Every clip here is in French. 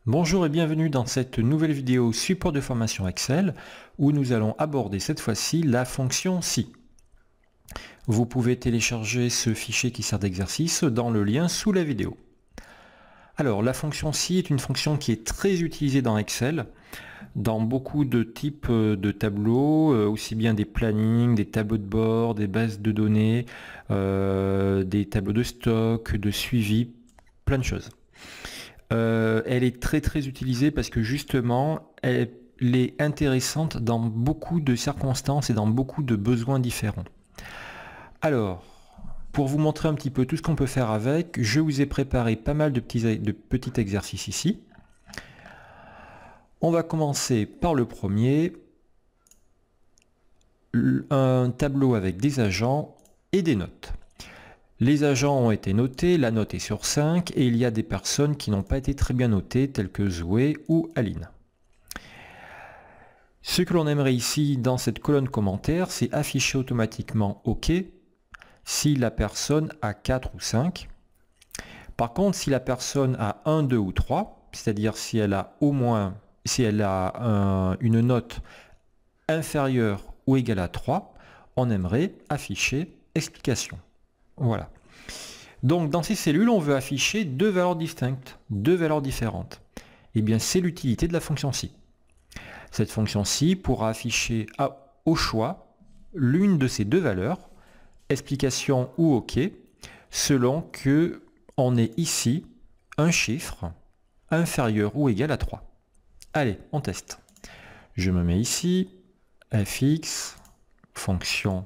Bonjour et bienvenue dans cette nouvelle vidéo support de formation Excel où nous allons aborder cette fois-ci la fonction si. Vous pouvez télécharger ce fichier qui sert d'exercice dans le lien sous la vidéo. Alors la fonction si est une fonction qui est très utilisée dans Excel, dans beaucoup de types de tableaux, aussi bien des plannings, des tableaux de bord, des bases de données, des tableaux de stock, de suivi, plein de choses. Elle est très utilisée parce que justement elle est intéressante dans beaucoup de circonstances et dans beaucoup de besoins différents. Alors, pour vous montrer un petit peu tout ce qu'on peut faire avec, je vous ai préparé pas mal de petits exercices ici. On va commencer par le premier, un tableau avec des agents et des notes. Les agents ont été notés, la note est sur 5 et il y a des personnes qui n'ont pas été très bien notées telles que Zoé ou Aline. Ce que l'on aimerait ici dans cette colonne commentaire, c'est afficher automatiquement OK si la personne a 4 ou 5. Par contre, si la personne a 1, 2 ou 3, c'est-à-dire si elle a une note inférieure ou égale à 3, on aimerait afficher explication. Voilà. Donc dans ces cellules, on veut afficher deux valeurs distinctes, deux valeurs différentes. Et bien c'est l'utilité de la fonction si. Cette fonction si pourra afficher au choix l'une de ces deux valeurs, explication ou OK, selon que on ait ici un chiffre inférieur ou égal à 3. Allez, on teste. Je me mets ici, fx, fonction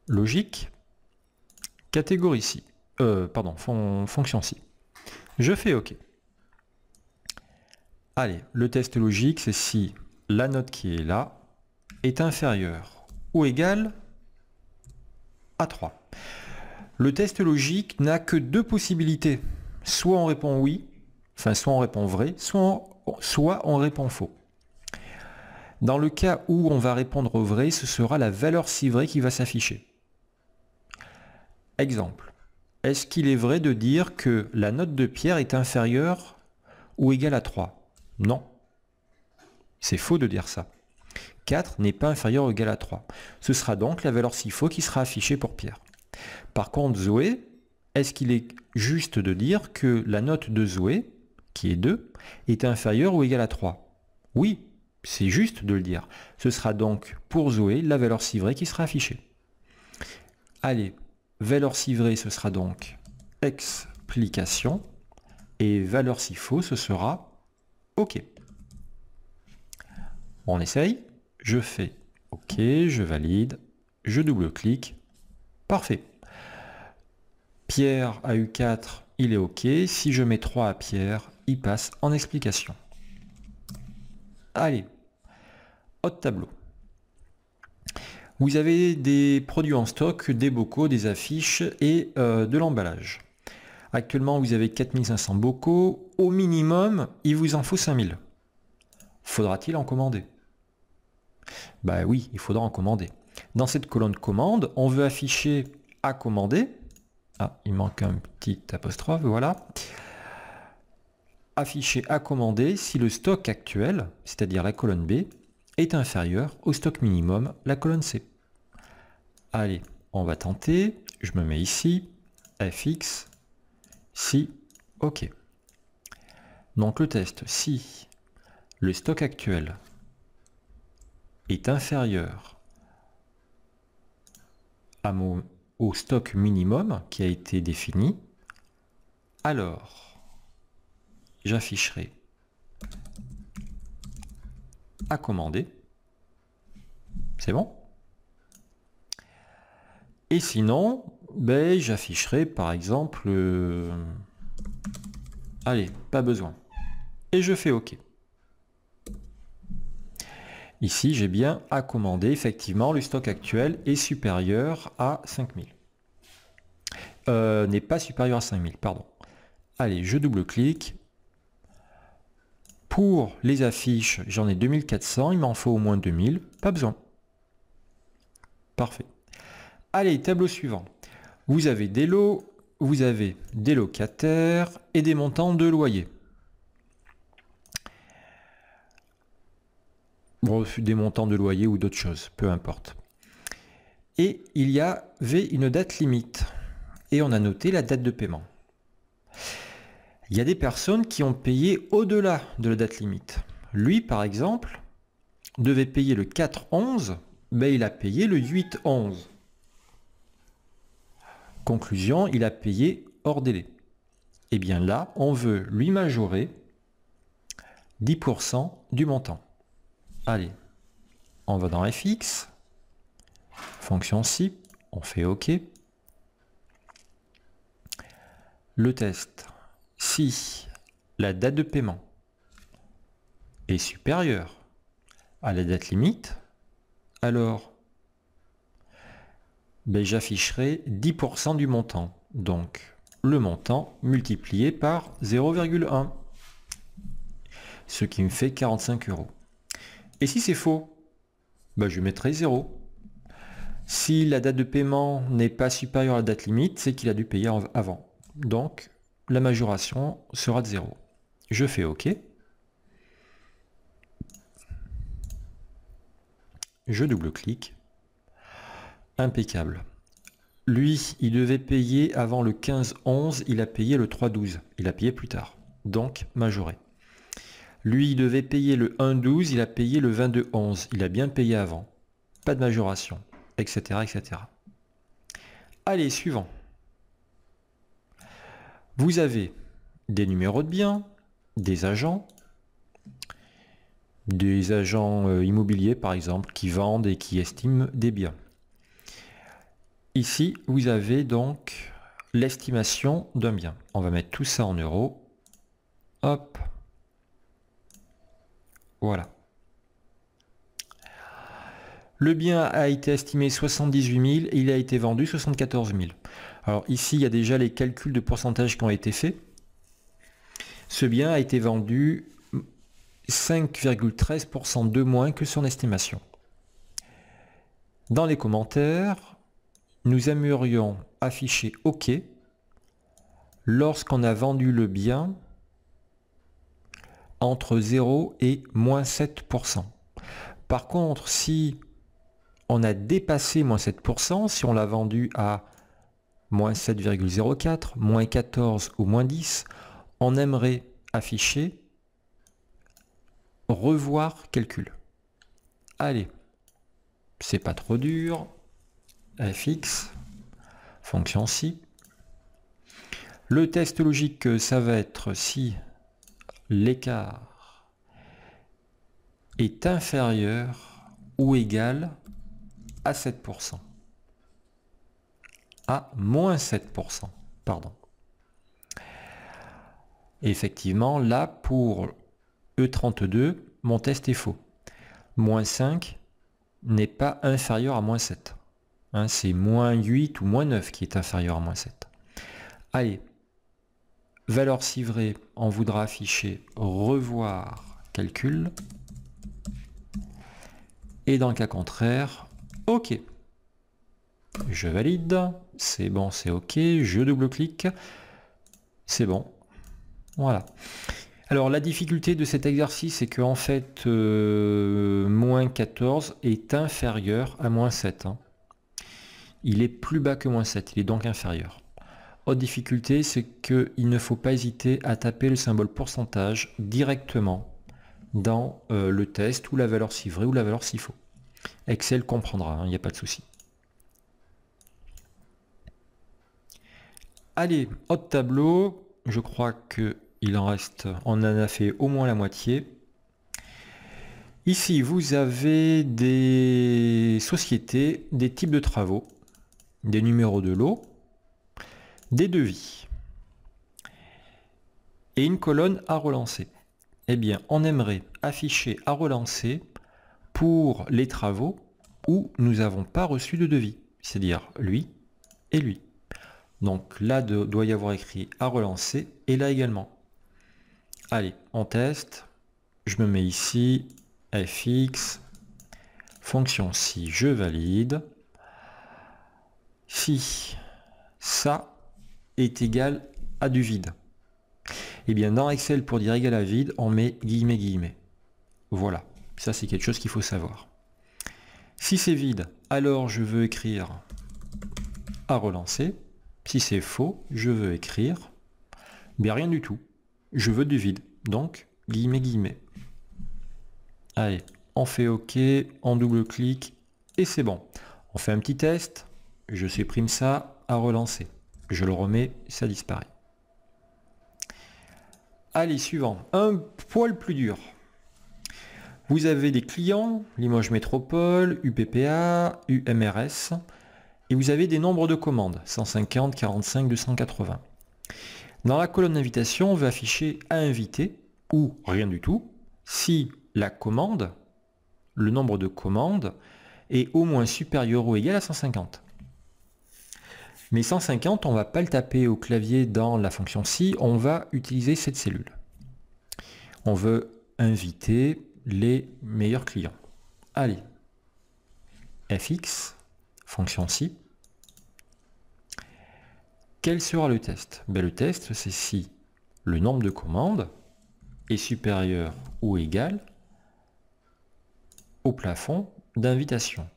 logique, catégorie si, fonction si. Je fais OK. Allez, le test logique, c'est si la note qui est là est inférieure ou égale à 3. Le test logique n'a que deux possibilités. Soit on répond oui, soit on répond vrai, soit on répond faux. Dans le cas où on va répondre vrai, ce sera la valeur si vraie qui va s'afficher. Exemple. Est-ce qu'il est vrai de dire que la note de Pierre est inférieure ou égale à 3? Non. C'est faux de dire ça. 4 n'est pas inférieur ou égal à 3. Ce sera donc la valeur si faux qui sera affichée pour Pierre. Par contre, Zoé, est-ce qu'il est juste de dire que la note de Zoé, qui est 2, est inférieure ou égale à 3? Oui, c'est juste de le dire. Ce sera donc pour Zoé la valeur si vraie qui sera affichée. Allez, valeur si vraie, ce sera donc explication. Et valeur si faux, ce sera OK. On essaye. Je fais OK, je valide, je double-clique. Parfait. Pierre a eu 4, il est OK. Si je mets 3 à Pierre, il passe en explication. Allez, autre tableau. Vous avez des produits en stock, des bocaux, des affiches et de l'emballage. Actuellement, vous avez 4500 bocaux. Au minimum, il vous en faut 5000. Faudra-t-il en commander? Bah oui, il faudra en commander. Dans cette colonne commande, on veut afficher à commander. Ah, il manque un petit apostrophe, voilà. Afficher à commander si le stock actuel, c'est-à-dire la colonne B, est inférieur au stock minimum, la colonne C. Allez, on va tenter. Je me mets ici, fx, si, OK. Donc le test, si le stock actuel est inférieur au stock minimum qui a été défini, alors j'afficherai à commander. C'est bon? Et sinon, ben, j'afficherai par exemple... allez, pas besoin. Et je fais OK. Ici, j'ai bien à commander. Effectivement, le stock actuel est supérieur à 5000. N'est pas supérieur à 5000, pardon. Allez, je double-clique. Pour les affiches, j'en ai 2400. Il m'en faut au moins 2000. Pas besoin. Parfait. Allez, tableau suivant. Vous avez des lots, vous avez des locataires et des montants de loyer. Bon, des montants de loyer ou d'autres choses, peu importe. Et il y avait une date limite. Et on a noté la date de paiement. Il y a des personnes qui ont payé au-delà de la date limite. Lui, par exemple, devait payer le 4/11, mais il a payé le 8/11. Conclusion, il a payé hors délai. Et bien là, on veut lui majorer 10% du montant. Allez, on va dans FX, fonction si, on fait OK. Le test, si la date de paiement est supérieure à la date limite, alors j'afficherai 10% du montant. Donc le montant multiplié par 0,1, ce qui me fait 45 €. Et si c'est faux, je mettrai 0. Si la date de paiement n'est pas supérieure à la date limite, c'est qu'il a dû payer avant. Donc la majoration sera de 0. Je fais OK. Je double-clique. Impeccable. Lui, il devait payer avant le 15/11, il a payé le 3/12. Il a payé plus tard. Donc majoré. Lui, il devait payer le 1/12, il a payé le 22/11. Il a bien payé avant. Pas de majoration, etc., etc. Allez, suivant. Vous avez des numéros de biens, des agents immobiliers par exemple, qui vendent et qui estiment des biens. Ici, vous avez donc l'estimation d'un bien. On va mettre tout ça en euros. Hop. Voilà. Le bien a été estimé 78 000 et il a été vendu 74 000. Alors ici, il y a déjà les calculs de pourcentage qui ont été faits. Ce bien a été vendu 5,13% de moins que son estimation. Dans les commentaires, nous aimerions afficher OK lorsqu'on a vendu le bien entre 0 et moins 7%. Par contre, si on a dépassé moins 7%, si on l'a vendu à moins 7,04, moins 14 ou moins 10, on aimerait afficher revoir calcul. Allez, c'est pas trop dur. FX, fonction si. Le test logique, ça va être si l'écart est inférieur ou égal à 7%. À moins 7%, pardon. Et effectivement, là, pour E32, mon test est faux. Moins 5 n'est pas inférieur à moins 7. Hein, c'est moins 8 ou moins 9 qui est inférieur à moins 7. Allez, valeur si vraie, on voudra afficher revoir calcul. Et dans le cas contraire, OK. Je valide, c'est bon, c'est OK, je double-clique, c'est bon. Voilà. Alors la difficulté de cet exercice, c'est qu'en fait, moins 14 est inférieur à moins 7. Hein. Il est plus bas que moins 7, il est donc inférieur. Autre difficulté, c'est qu'il ne faut pas hésiter à taper le symbole pourcentage directement dans le test ou la valeur si vrai ou la valeur si faux. Excel comprendra, il n'y a pas de souci. Allez, autre tableau, je crois qu'il en reste, on en a fait au moins la moitié. Ici, vous avez des sociétés, des types de travaux, des numéros de lot, des devis et une colonne à relancer. Eh bien, on aimerait afficher à relancer pour les travaux où nous n'avons pas reçu de devis, c'est-à-dire lui et lui. Donc là, doit y avoir écrit à relancer et là également. Allez, on teste. Je me mets ici, FX, fonction si, je valide. Si ça est égal à du vide, et bien dans Excel, pour dire égal à vide, on met guillemets, guillemets. Voilà. Ça, c'est quelque chose qu'il faut savoir. Si c'est vide, alors je veux écrire à relancer. Si c'est faux, je veux écrire bien rien du tout. Je veux du vide. Donc, guillemets, guillemets. Allez, on fait OK, on double-clique et c'est bon. On fait un petit test. Je supprime ça, à relancer. Je le remets, ça disparaît. Allez, suivant. Un poil plus dur. Vous avez des clients, Limoges Métropole, UPPA, UMRS, et vous avez des nombres de commandes, 150, 45, 280. Dans la colonne d'invitation, on va afficher à inviter, ou rien du tout, si la commande, le nombre de commandes, est au moins supérieur ou égal à 150. Mais 150, on ne va pas le taper au clavier dans la fonction si, on va utiliser cette cellule. On veut inviter les meilleurs clients. Allez, fx, fonction si. Quel sera le test? Le test, c'est si le nombre de commandes est supérieur ou égal au plafond d'invitation.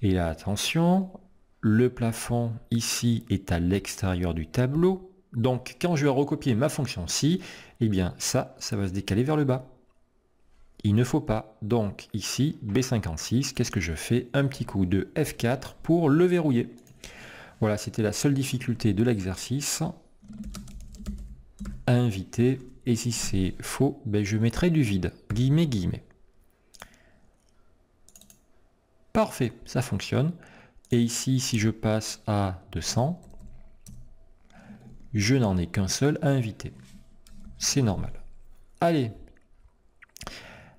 Et là, attention, le plafond ici est à l'extérieur du tableau. Donc, quand je vais recopier ma fonction si, eh bien ça va se décaler vers le bas. Il ne faut pas. Donc ici, B56, qu'est-ce que je fais? Un petit coup de F4 pour le verrouiller. Voilà, c'était la seule difficulté de l'exercice. Inviter. Et si c'est faux, ben je mettrai du vide. Guillemets, guillemets. Parfait, ça fonctionne. Et ici, si je passe à 200, je n'en ai qu'un seul à inviter. C'est normal. Allez.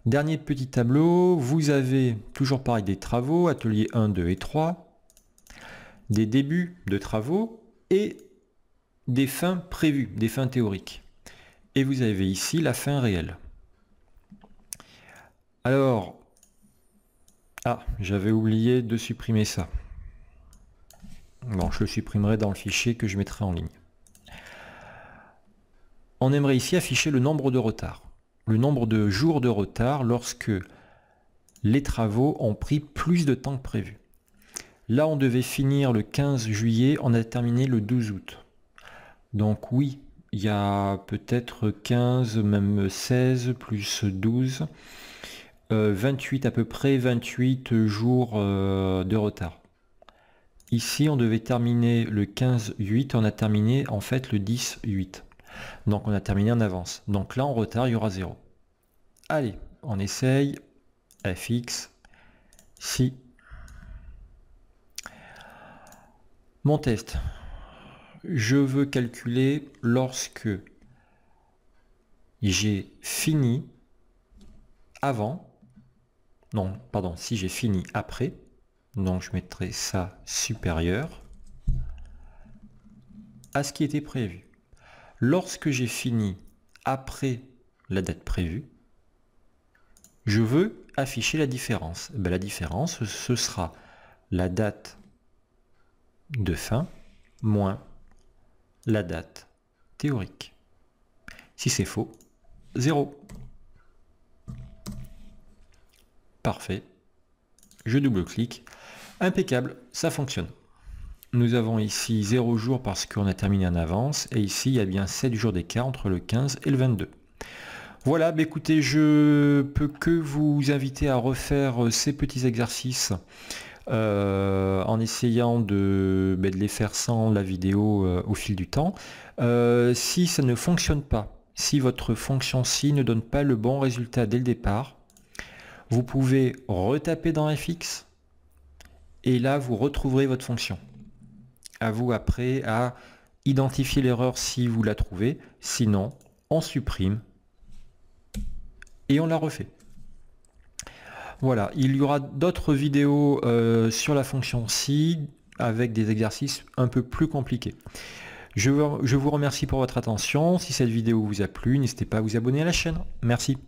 Dernier petit tableau, vous avez toujours pareil des travaux, ateliers 1, 2 et 3, des débuts de travaux et des fins prévues, des fins théoriques. Et vous avez ici la fin réelle. Alors, j'avais oublié de supprimer ça. Bon, je le supprimerai dans le fichier que je mettrai en ligne. On aimerait ici afficher le nombre de retards. Le nombre de jours de retard lorsque les travaux ont pris plus de temps que prévu. Là, on devait finir le 15 juillet, on a terminé le 12 août. Donc oui, il y a peut-être 15, même 16, plus 12, 28 à peu près, 28 jours de retard. Ici, on devait terminer le 15-8, on a terminé en fait le 10-8. Donc on a terminé en avance. Donc là en retard il y aura 0. Allez, on essaye. Fx. Si. Mon test. Je veux calculer lorsque j'ai fini avant. Non, pardon, si j'ai fini après. Donc je mettrai ça supérieur à ce qui était prévu. Lorsque j'ai fini après la date prévue, je veux afficher la différence. La différence, ce sera la date de fin moins la date théorique. Si c'est faux, 0. Parfait. Je double-clique. Impeccable, ça fonctionne. Nous avons ici 0 jours parce qu'on a terminé en avance. Et ici, il y a bien 7 jours d'écart entre le 15 et le 22. Voilà, écoutez, je peux que vous inviter à refaire ces petits exercices en essayant de les faire sans la vidéo au fil du temps. Si ça ne fonctionne pas, si votre fonction si ne donne pas le bon résultat dès le départ, vous pouvez retaper dans fx et là vous retrouverez votre fonction. À vous après à identifier l'erreur si vous la trouvez, sinon on supprime et on la refait. Voilà, il y aura d'autres vidéos sur la fonction si avec des exercices un peu plus compliqués. Je vous remercie pour votre attention. Si cette vidéo vous a plu, n'hésitez pas à vous abonner à la chaîne. Merci.